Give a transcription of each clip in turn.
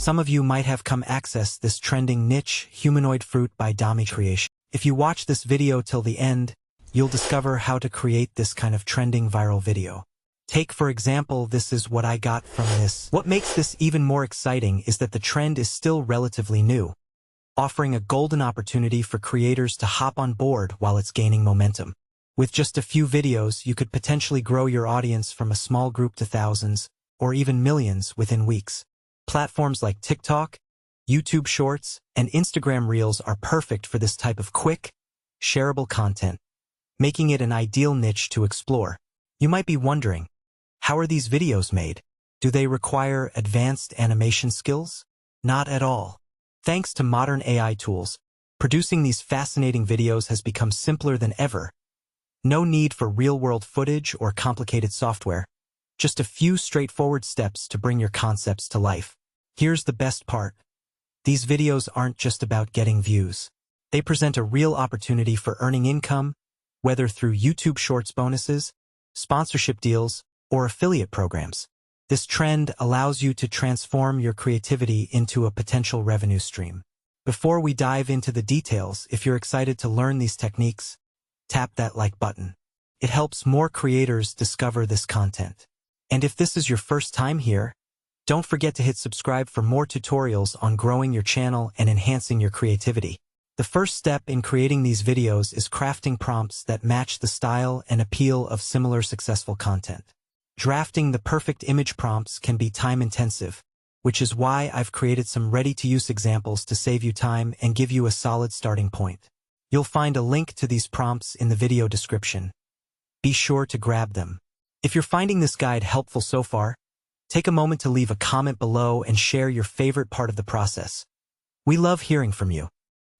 Some of you might have come access this trending niche humanoid fruit by Dami Creation. If you watch this video till the end, you'll discover how to create this kind of trending viral video. Take, for example, this is what I got from this. What makes this even more exciting is that the trend is still relatively new, offering a golden opportunity for creators to hop on board while it's gaining momentum. With just a few videos, you could potentially grow your audience from a small group to thousands, or even millions within weeks. Platforms like TikTok, YouTube Shorts, and Instagram Reels are perfect for this type of quick, shareable content, making it an ideal niche to explore. You might be wondering, how are these videos made? Do they require advanced animation skills? Not at all. Thanks to modern AI tools, producing these fascinating videos has become simpler than ever. No need for real-world footage or complicated software. Just a few straightforward steps to bring your concepts to life. Here's the best part. These videos aren't just about getting views. They present a real opportunity for earning income, whether through YouTube Shorts bonuses, sponsorship deals, or affiliate programs. This trend allows you to transform your creativity into a potential revenue stream. Before we dive into the details, if you're excited to learn these techniques, tap that like button. It helps more creators discover this content. And if this is your first time here, don't forget to hit subscribe for more tutorials on growing your channel and enhancing your creativity. The first step in creating these videos is crafting prompts that match the style and appeal of similar successful content. Drafting the perfect image prompts can be time-intensive, which is why I've created some ready-to-use examples to save you time and give you a solid starting point. You'll find a link to these prompts in the video description. Be sure to grab them. If you're finding this guide helpful so far, take a moment to leave a comment below and share your favorite part of the process. We love hearing from you.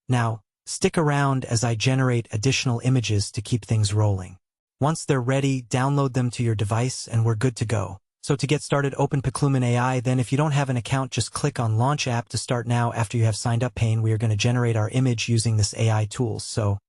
Now, stick around as I generate additional images to keep things rolling. Once they're ready, download them to your device and we're good to go. So to get started, open Piclumen AI, then if you don't have an account, just click on Launch App to start now. After you have signed up, we are going to generate our image using this AI tool. So,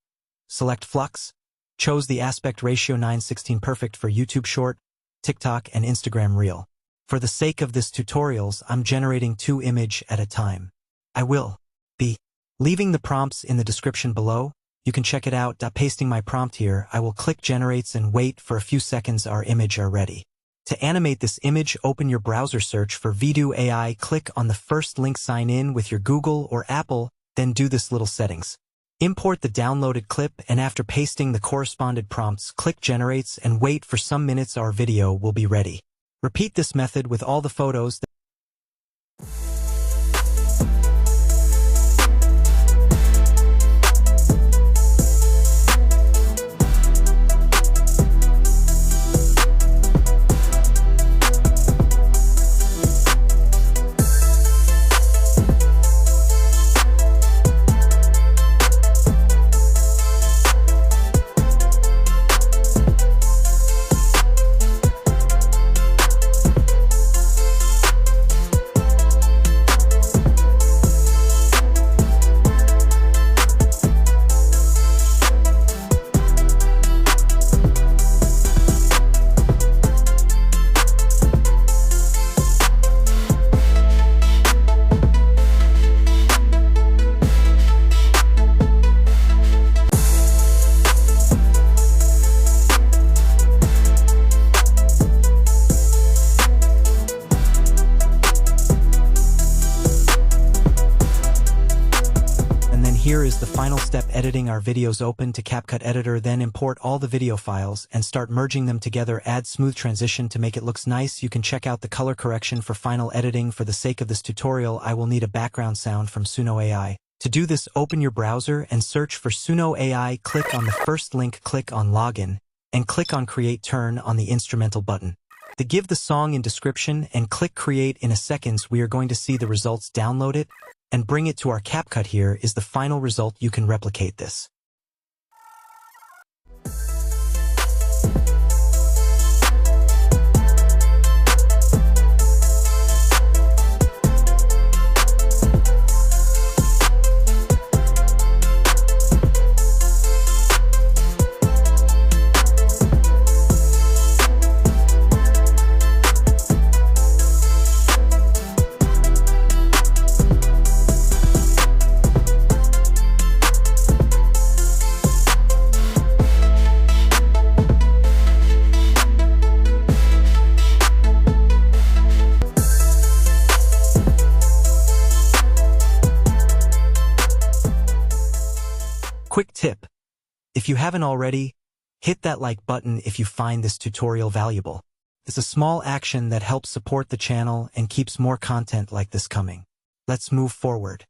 select Flux. Chose the aspect ratio 9:16 perfect for YouTube Short, TikTok, and Instagram Reel. For the sake of this tutorials, I'm generating 2 images at a time. I will be leaving the prompts in the description below. You can check it out. Pasting my prompt here, I will click Generates and wait for a few seconds. Our image are ready. To animate this image, open your browser, search for Vidu AI, click on the first link, sign in with your Google or Apple, then do this little settings. Import the downloaded clip, and after pasting the corresponded prompts, click Generates and wait for some minutes. Our video will be ready. Repeat this method with all the photos. Here is the final step, editing our videos. Open to CapCut editor, then import all the video files and start merging them together. Add smooth transition to make it looks nice. You can check out the color correction for final editing. For the sake of this tutorial, I will need a background sound from Suno AI. To do this, open your browser and search for Suno AI. Click on the first link, click on Login, and click on Create. Turn on the instrumental button. To give the song in description and click Create. In a seconds, we are going to see the results. Download it and bring it to our CapCut. Here is the final result. You can replicate this. Quick tip. If you haven't already, hit that like button if you find this tutorial valuable. It's a small action that helps support the channel and keeps more content like this coming. Let's move forward.